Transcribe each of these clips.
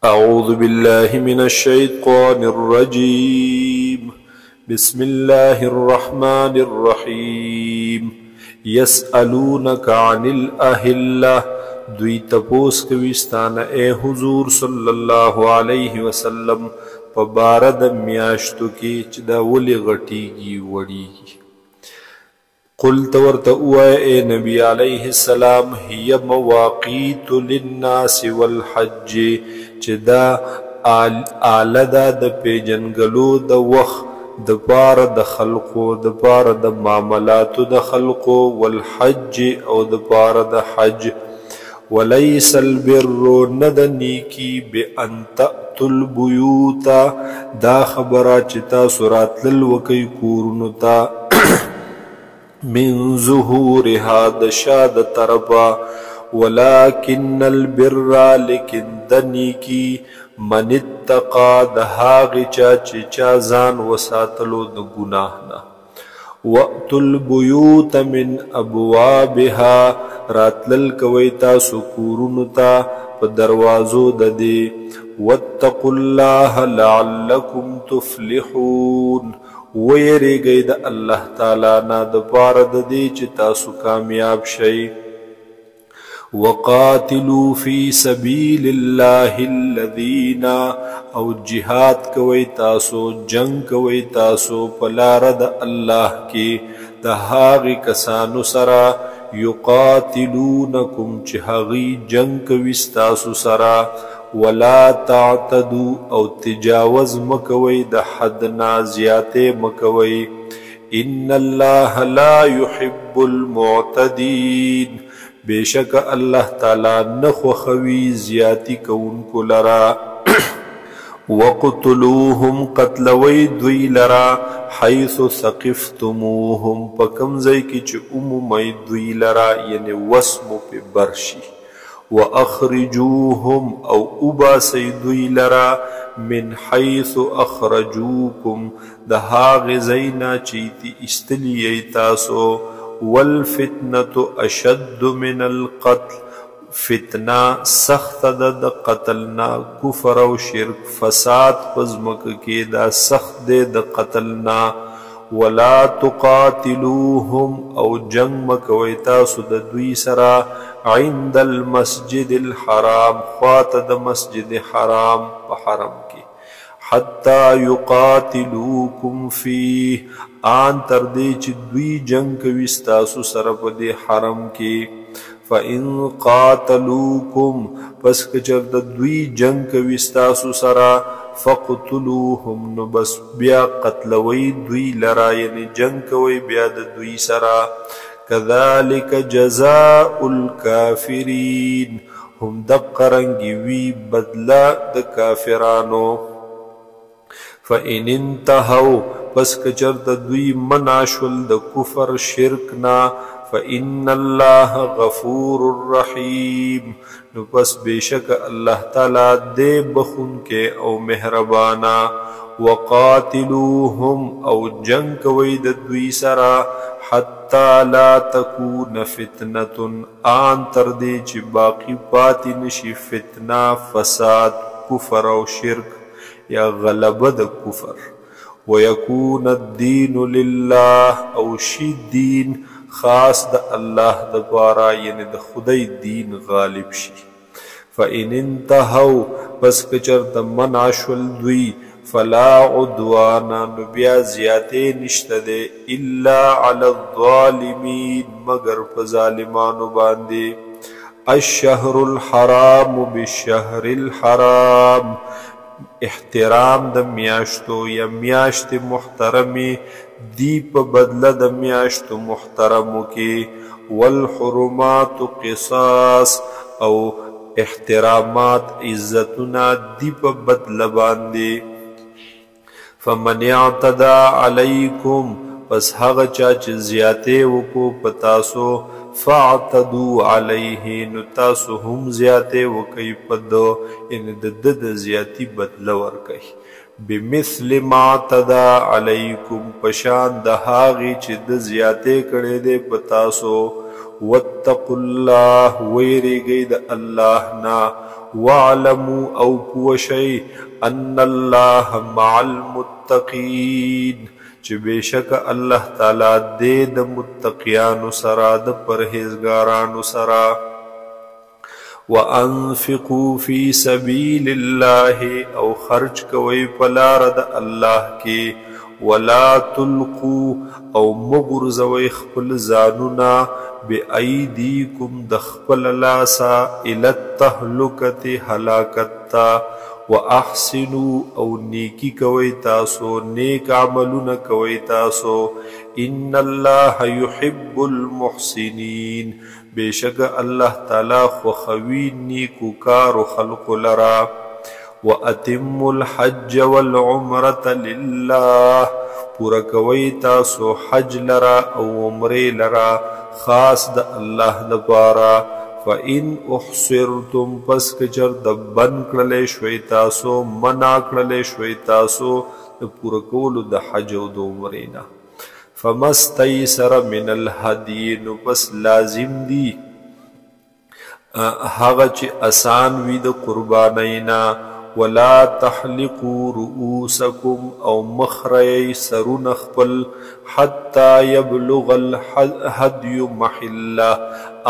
أعوذ بالله من الشيطان الرجيم بسم الله الرحمن الرحيم يسألونك عن الأهلة دوی تپوس کويستانه اے حضور صلی الله علیه وسلم په بار د میاشتو کې چې دا ولې غټیږي وړیږي قلت ورته اے نبی علیہ السلام هي مواقیت للناس والحج چې دا آله ده د پیژنګلو د وخت د پاره د خلقو د پاره د معاملاتو د خلقو والحج او د پاره د حج وليس البر ند نیکی بان تأتوا البیوت دا خبره چې تاسو راتلل وکئ کورونو ته من ظهورها د شاد طرفا ولكن البر لیکن دنیکی من اتقا د هاغی چا چې چا ځان وساتلو د ګناه نه وأتوا البیوت من ابوابها راتلل کوي تاسو کورونو ته په دروازو د دې واتقوا الله لعلکم تفلحون ویریږئ د الله تعالی نه د پاره د دې چې تاسو کامیاب شئ وقاتلوا في سبيل الله الذين او جهاد کوي تاسو جنگ کوي تاسو په لار د الله کې د هغه کسانو سره یقاتلونکم چې هغه جنگ کوي تاسو سره ولا تعتدوا او تجاوز مکوي د حد نه زیاته مکوي ان الله لا يحب المعتدين بیشک الله تعالی نخوخوی زیاتی کونکو لرا وقتلوهم قتلوی دوی لرا حیث ثقفتموهم پکمزی کی چه عمومی دوی لرا یعنی وسمو پی برشی واخرجوهم او اباسی دوی لرا من حیث اخرجوکم دهاغ زینا چیتی استلی تاسو والفتنة اشد من القتل فتنه سخت د قتلنا کفر او شرک فساد پزمک کې دا سخت د قتلنا ولا تقاتلوهم او جنگ مکوي تاسو د دوی سره عند المسجد الحرام خواته د مسجد حرام په حرم کې حتی یقاتلوکم فیه آن تر دې چې دوی جنگ کوي ستاسو سره په دې حرم کې فإن قاتلوکم پس که چېرته دوی جنگ کوي ستاسو سره فقتلوهم نو بس بیا قتلوي دوی لرا یعنی جنگ کوي بیا د دوی سره کذالک جزاء الکافرین هم دقرنګي وی بدلا د کافرانو فإن انتهوا پس کچرت دوی مناشول د کفر شرک نا فإن الله غفور الرحیم نو پس بیشک الله تعالی دے بخون کے او مہربانا وقاتلوهم او جنگ کوي د دوی سرا حتی لا تکون فتنة آن تر دې چې باقی پاتې نشي فتنه فساد کفر او شرک یا غلبه د کفر ويكون الدين لله او شي دین خاص د الله د پاره یعنی د خدای دین غالب شي فإن انتهوا پس کچرته منع شول دوی فلا عدوان نو بیا زیاته نشته ده الا علی الظالمین مگر په ظالمانو باندې الشهر الحرام بالشهر الحرام احترام د میاشتو یا میاشت محترمی دی په بدله د میاشتو محترمو کې والحرمات قصاص او احترامات عزتنا دی په بدله باندې فمن اعتدى علیکم پس هغه چا چې زیاته وکړو په تاسو فاعتدوا علیه نو تاسو هم زیاته وکئ په دو ان د زیاتی بدله ورکئ بمثل ما اعتدى علیکم پشان د هاغي چې د زیاته کړي دې په تاسو واتقوا الله ويرګي د الله نا واعلموا او پوشی ان الله مع المتقین چې بشک الله تعالی دې د متقیانو سره د پرهیزګارانو سره. وانفقوا فی سبیل الله او خرج کوي په لار د الله کې ولا تلقوا او مغرزوي خپل ځانونه بأیدیکم د خپل لاسا الی التهلکة هلاکت تا واحسنوا او نیکی کوي تاسو نیک عملونه کوي تاسو ان الله يحب المحسنین بشک الله تعالی خوخوی نیکو کار خلق لرا. واتم الحج والعمرة لله پورا کوي تاسو حج لرا او عمره لرا خاص د الله لپاره. فإن احصرتم پس کچر د بند کړلې شوي تاسو منع کړلې شوي تاسو د پوره کولو د حج او د عمرې نه فمستیسر من الهدی نو پس لازم دی هغه چې آسان وي د قربانۍ نه. ولا تحلقوا رؤوسکم او مخری سرون خپل حتی یبلغ الهدی محله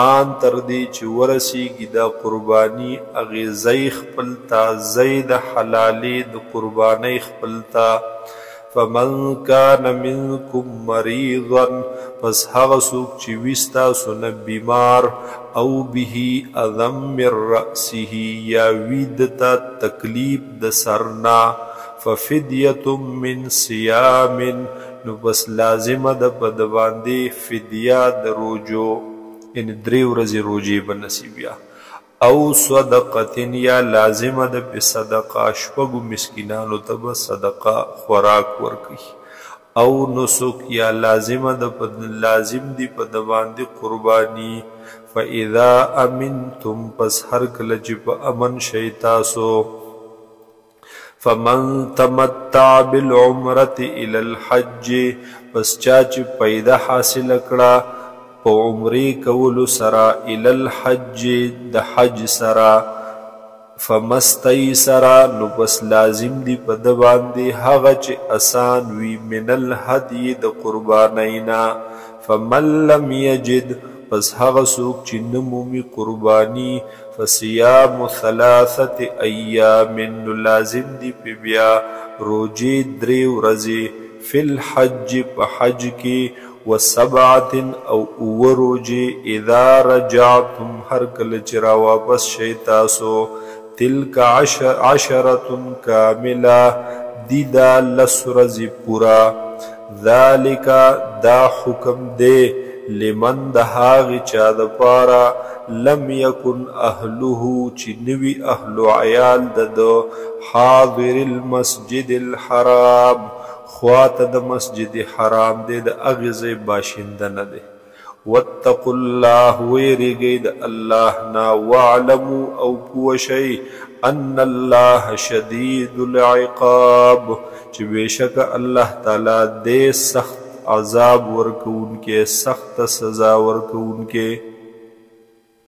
آن تر دې چې ورسیږي د قربانی اغه زی خپل تا زید حلالې د قربانی خپل تا. فمن کان منکم مریضا پس هغه څوک چې وستا سن بیمار او به اذم من رأسه یا ویدتا تکلیف د سرنا ففدیه من صیام نو بس لازمه د پد باندې فدیه د روزو ان 3 ورځې روزي بنصیبیا او صدقه یا لازمه د صدقه شپږ مسکینانو ته صدقه خوراک ورکي او نسک یا لازمه د لازم دی په د باندې قربانی. فاذا امنتم پس هر کله چې په امن شئ تاسو فمن تمتع بالعمره الى الحج پس چا چې پیدا حاصل کړه په عمرې کولو سره الى الحج د حج سره فمستیسر نو پس لازم دی په د باندې هغه چې آسان وي من الهدی د قربانینا. فمن لم یجد پس هغه څوک چې نمومي قربانی فصیام 3 ایام نو لازم دی په بیا روزي 3 ورځې فی الحج په حج کې و7 او روزي اذا رجعتم هر کله چې را واپس شئ تاسو تلک 10 کامله دی دا 10 ورځې پورا. ذالک دا حکم دی لمن د هاغې چا د پاره لم یکن اهله چې نوي اهل عیال د حاضر المسجد الحرام خواته د مسجد حرام دی د هغې ځای باشنده نه دی. واتقوا الله ویریږئ د الله نه واعلموا او پوه شئ ان الله شدید العقاب چې بېشکه الله تعالی دې سخت عذاب ورکوونکې سخت سزا ورکوونکې.